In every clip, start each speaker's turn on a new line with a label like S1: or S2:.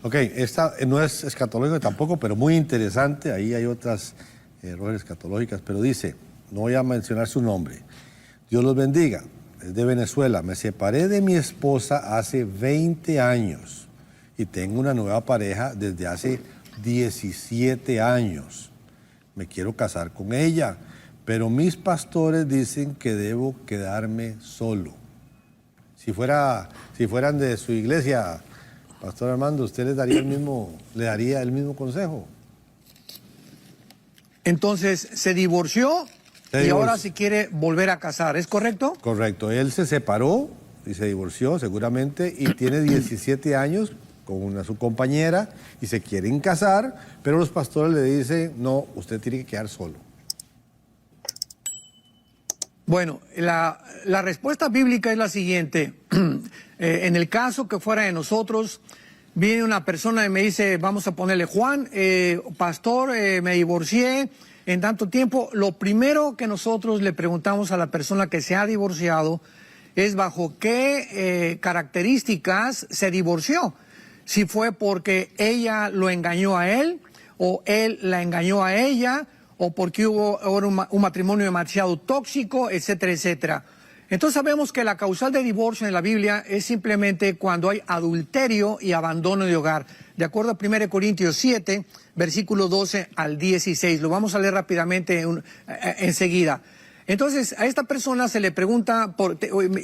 S1: Ok, esta no es escatológica tampoco, pero muy interesante. Ahí hay otras errores escatológicas, pero dice, no voy a mencionar su nombre. Dios los bendiga. Es de Venezuela. Me separé de mi esposa hace 20 años y tengo una nueva pareja desde hace 17 años. Me quiero casar con ella, pero mis pastores dicen que debo quedarme solo. Si fueran de su iglesia, Pastor Armando, ¿usted le daría el mismo consejo?
S2: Entonces, se divorció y ahora se quiere volver a casar, ¿es correcto?
S1: Correcto. Él se separó y se divorció seguramente y tiene 17 años con su compañera y se quieren casar, pero los pastores le dicen, no, usted tiene que quedar solo.
S2: Bueno, la respuesta bíblica es la siguiente. En el caso que fuera de nosotros, viene una persona y me dice, vamos a ponerle Juan, pastor, me divorcié en tanto tiempo. Lo primero que nosotros le preguntamos a la persona que se ha divorciado es bajo qué características se divorció. Si fue porque ella lo engañó a él, o él la engañó a ella, o porque hubo un matrimonio demasiado tóxico, etcétera, etcétera. Entonces sabemos que la causal de divorcio en la Biblia es simplemente cuando hay adulterio y abandono de hogar. De acuerdo a 1 Corintios 7, versículo 12 al 16. Lo vamos a leer rápidamente enseguida. Entonces, a esta persona se le pregunta,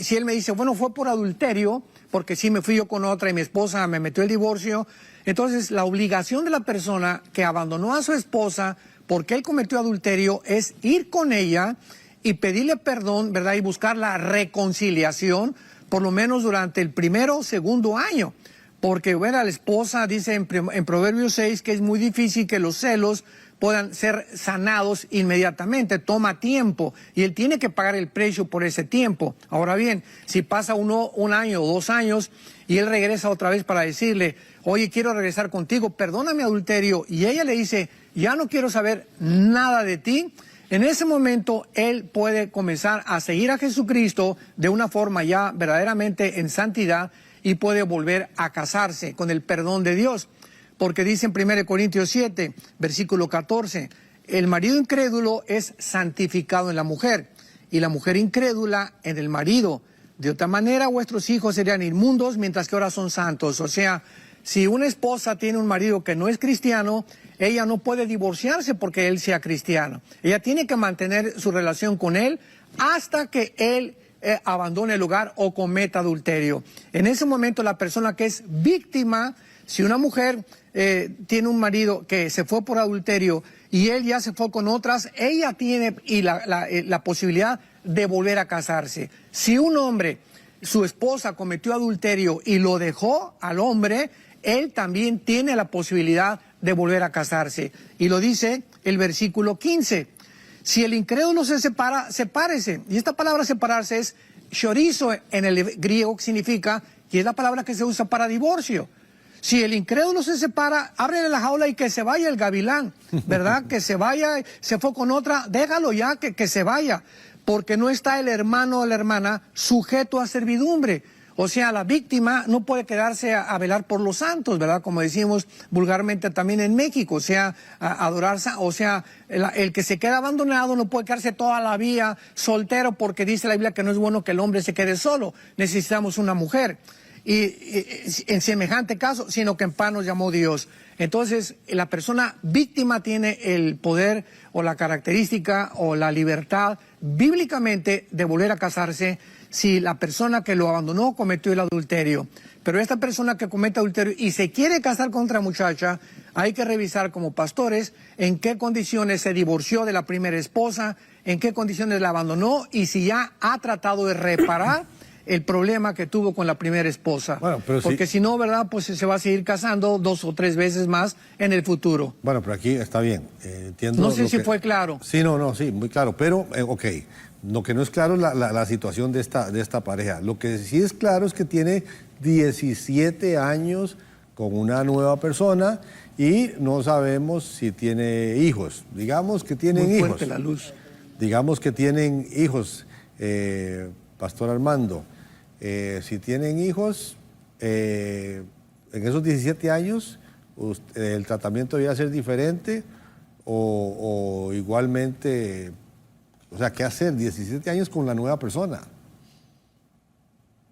S2: si él me dice, bueno, fue por adulterio, porque sí me fui yo con otra y mi esposa me metió el divorcio. Entonces, la obligación de la persona que abandonó a su esposa porque él cometió adulterio es ir con ella y pedirle perdón, ¿verdad? Y buscar la reconciliación, por lo menos durante el primero o segundo año. Porque, bueno, la esposa dice en Proverbios 6 que es muy difícil que los celos puedan ser sanados inmediatamente, toma tiempo y él tiene que pagar el precio por ese tiempo. Ahora bien, si pasa un año o 2 años y él regresa otra vez para decirle, oye, quiero regresar contigo, perdona mi adulterio, y ella le dice, ya no quiero saber nada de ti, en ese momento él puede comenzar a seguir a Jesucristo de una forma ya verdaderamente en santidad y puede volver a casarse con el perdón de Dios. Porque dice en 1 Corintios 7, versículo 14, el marido incrédulo es santificado en la mujer y la mujer incrédula en el marido. De otra manera vuestros hijos serían inmundos mientras que ahora son santos. O sea, si una esposa tiene un marido que no es cristiano, ella no puede divorciarse porque él sea cristiano. Ella tiene que mantener su relación con él hasta que él abandone el hogar o cometa adulterio. En ese momento la persona que es víctima, si una mujer tiene un marido que se fue por adulterio y él ya se fue con otras, ella tiene la posibilidad de volver a casarse. Si un hombre, su esposa cometió adulterio y lo dejó al hombre, él también tiene la posibilidad de volver a casarse. Y lo dice el versículo 15. Si el incrédulo se separa, sepárese. Y esta palabra separarse es chorizo en el griego, que significa, y es la palabra que se usa para divorcio. Si el incrédulo se separa, ábrele la jaula y que se vaya el gavilán, ¿verdad? Que se vaya, se fue con otra, déjalo ya, que se vaya, porque no está el hermano o la hermana sujeto a servidumbre. O sea, la víctima no puede quedarse a velar por los santos, ¿verdad? Como decimos vulgarmente también en México, o sea, a adorarse, o sea, el que se queda abandonado no puede quedarse toda la vida soltero porque dice la Biblia que no es bueno que el hombre se quede solo, necesitamos una mujer. Y en semejante caso, sino que en paz nos llamó Dios. Entonces, la persona víctima tiene el poder o la característica o la libertad bíblicamente de volver a casarse si la persona que lo abandonó cometió el adulterio. Pero esta persona que comete adulterio y se quiere casar con otra muchacha, hay que revisar como pastores en qué condiciones se divorció de la primera esposa, en qué condiciones la abandonó y si ya ha tratado de reparar el problema que tuvo con la primera esposa. Bueno, pero porque si no, ¿verdad? Pues se va a seguir casando 2 o 3 veces más en el futuro.
S1: Bueno, pero aquí está bien. Entiendo.
S2: No sé si fue claro.
S1: Sí, sí, muy claro. Pero, ok, lo que no es claro es la situación de esta pareja. Lo que sí es claro es que tiene 17 años con una nueva persona y no sabemos si tiene hijos. Digamos que tienen hijos. Muy fuerte la luz. Digamos que tienen hijos, Pastor Armando. Si tienen hijos, en esos 17 años, el tratamiento debía ser diferente o igualmente, o sea, ¿qué hacer? 17 años con la nueva persona.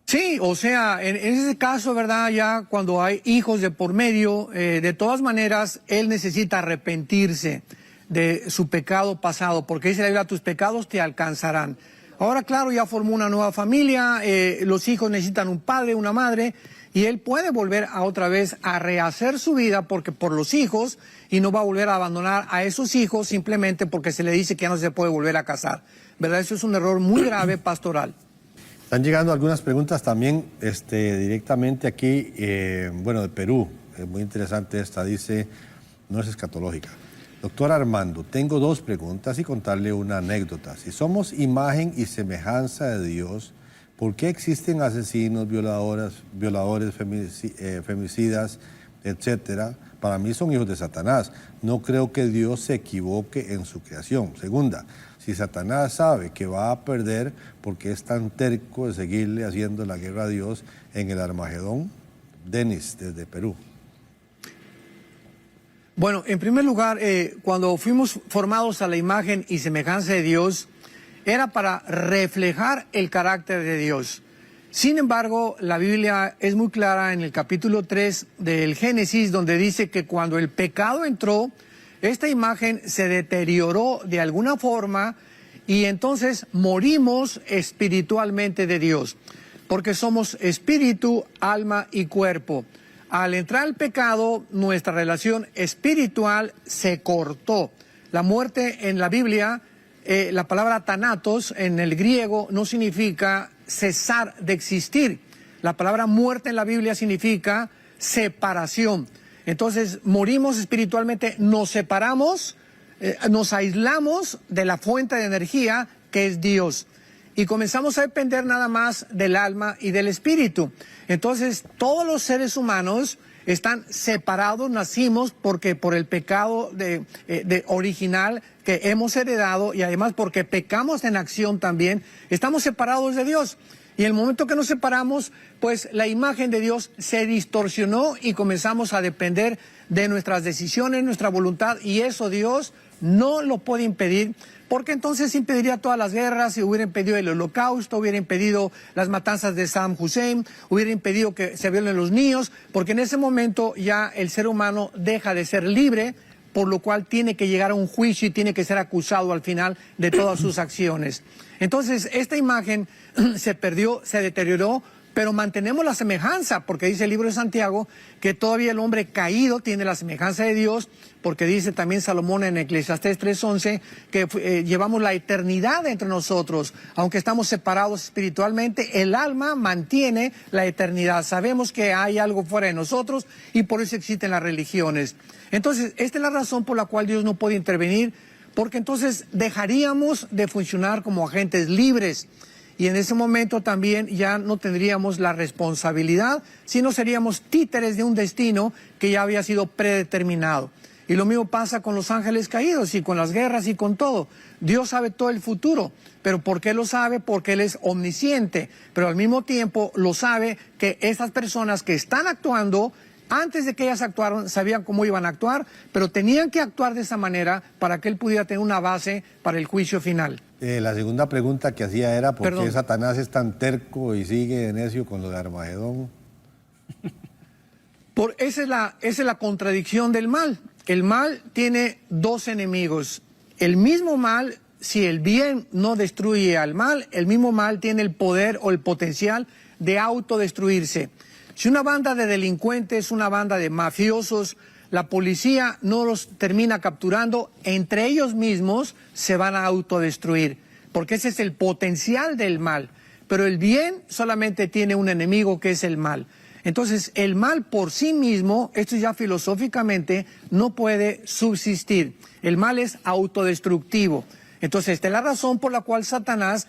S2: Sí, o sea, en ese caso, ¿verdad? Ya cuando hay hijos de por medio, de todas maneras, él necesita arrepentirse de su pecado pasado, porque dice la Biblia, tus pecados te alcanzarán. Ahora, claro, ya formó una nueva familia, los hijos necesitan un padre, una madre, y él puede volver a otra vez a rehacer su vida porque por los hijos, y no va a volver a abandonar a esos hijos simplemente porque se le dice que ya no se puede volver a casar. ¿Verdad? Eso es un error muy grave pastoral.
S1: Están llegando algunas preguntas también directamente aquí, bueno, de Perú. Muy interesante esta, dice, no es escatológica. Doctor Armando, tengo 2 preguntas y contarle una anécdota. Si somos imagen y semejanza de Dios, ¿por qué existen asesinos, violadores, femicidas, etcétera? Para mí son hijos de Satanás. No creo que Dios se equivoque en su creación. Segunda, si Satanás sabe que va a perder, ¿por qué es tan terco de seguirle haciendo la guerra a Dios en el Armagedón? Denis, desde Perú.
S2: Bueno, en primer lugar, cuando fuimos formados a la imagen y semejanza de Dios, era para reflejar el carácter de Dios. Sin embargo, la Biblia es muy clara en el capítulo 3 del Génesis, donde dice que cuando el pecado entró, esta imagen se deterioró de alguna forma y entonces morimos espiritualmente de Dios, porque somos espíritu, alma y cuerpo. Al entrar el pecado, nuestra relación espiritual se cortó. La muerte en la Biblia, la palabra thanatos en el griego no significa cesar de existir. La palabra muerte en la Biblia significa separación. Entonces morimos espiritualmente, nos separamos, nos aislamos de la fuente de energía que es Dios. Y comenzamos a depender nada más del alma y del espíritu. Entonces, todos los seres humanos están separados, nacimos porque por el pecado original que hemos heredado y además porque pecamos en acción también, estamos separados de Dios. Y en el momento que nos separamos, pues la imagen de Dios se distorsionó y comenzamos a depender de nuestras decisiones, nuestra voluntad, y eso Dios no lo puede impedir, porque entonces impediría todas las guerras, y hubiera impedido el holocausto, hubiera impedido las matanzas de Saddam Hussein, hubiera impedido que se violen los niños, porque en ese momento ya el ser humano deja de ser libre, por lo cual tiene que llegar a un juicio y tiene que ser acusado al final de todas sus acciones. Entonces, esta imagen se perdió, se deterioró, pero mantenemos la semejanza, porque dice el libro de Santiago que todavía el hombre caído tiene la semejanza de Dios, porque dice también Salomón en Eclesiastés 3:11 que llevamos la eternidad entre nosotros, aunque estamos separados espiritualmente, el alma mantiene la eternidad. Sabemos que hay algo fuera de nosotros y por eso existen las religiones. Entonces, esta es la razón por la cual Dios no puede intervenir, porque entonces dejaríamos de funcionar como agentes libres. Y en ese momento también ya no tendríamos la responsabilidad, sino seríamos títeres de un destino que ya había sido predeterminado. Y lo mismo pasa con los ángeles caídos y con las guerras y con todo. Dios sabe todo el futuro, pero ¿por qué lo sabe? Porque Él es omnisciente, pero al mismo tiempo lo sabe que esas personas que están actuando, antes de que ellas actuaron, sabían cómo iban a actuar, pero tenían que actuar de esa manera para que Él pudiera tener una base para el juicio final.
S1: La segunda pregunta que hacía era ¿por
S2: Perdón.
S1: qué Satanás es tan terco y sigue necio con lo de Armagedón?
S2: Esa es la contradicción del mal. El mal tiene 2 enemigos. El mismo mal, si el bien no destruye al mal, el mismo mal tiene el poder o el potencial de autodestruirse. Si una banda de delincuentes, una banda de mafiosos, la policía no los termina capturando, entre ellos mismos se van a autodestruir, porque ese es el potencial del mal. Pero el bien solamente tiene un enemigo, que es el mal. Entonces, el mal por sí mismo, esto ya filosóficamente, no puede subsistir. El mal es autodestructivo. Entonces, esta es la razón por la cual Satanás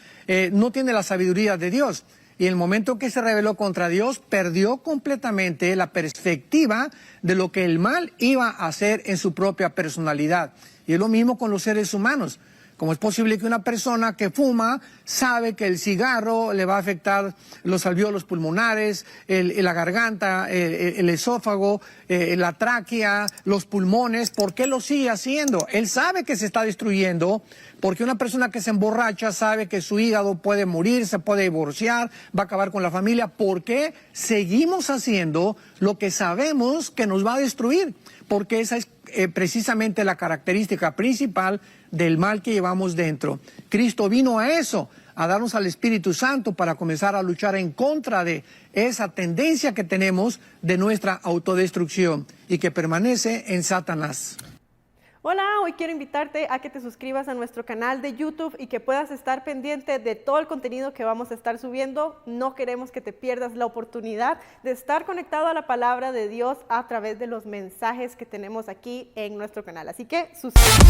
S2: no tiene la sabiduría de Dios. Y en el momento que se rebeló contra Dios, perdió completamente la perspectiva de lo que el mal iba a hacer en su propia personalidad. Y es lo mismo con los seres humanos. ¿Cómo es posible que una persona que fuma sabe que el cigarro le va a afectar los alvéolos pulmonares, la garganta, el esófago, la tráquea, los pulmones? ¿Por qué lo sigue haciendo? Él sabe que se está destruyendo, porque una persona que se emborracha sabe que su hígado puede morir, se puede divorciar, va a acabar con la familia. ¿Por qué seguimos haciendo lo que sabemos que nos va a destruir? Porque esa es precisamente la característica principal del mal que llevamos dentro. Cristo vino a eso, a darnos al Espíritu Santo para comenzar a luchar en contra de esa tendencia que tenemos de nuestra autodestrucción y que permanece en Satanás.
S3: Hola, hoy quiero invitarte a que te suscribas a nuestro canal de YouTube y que puedas estar pendiente de todo el contenido que vamos a estar subiendo. No queremos que te pierdas la oportunidad de estar conectado a la palabra de Dios a través de los mensajes que tenemos aquí en nuestro canal. Así que suscríbete.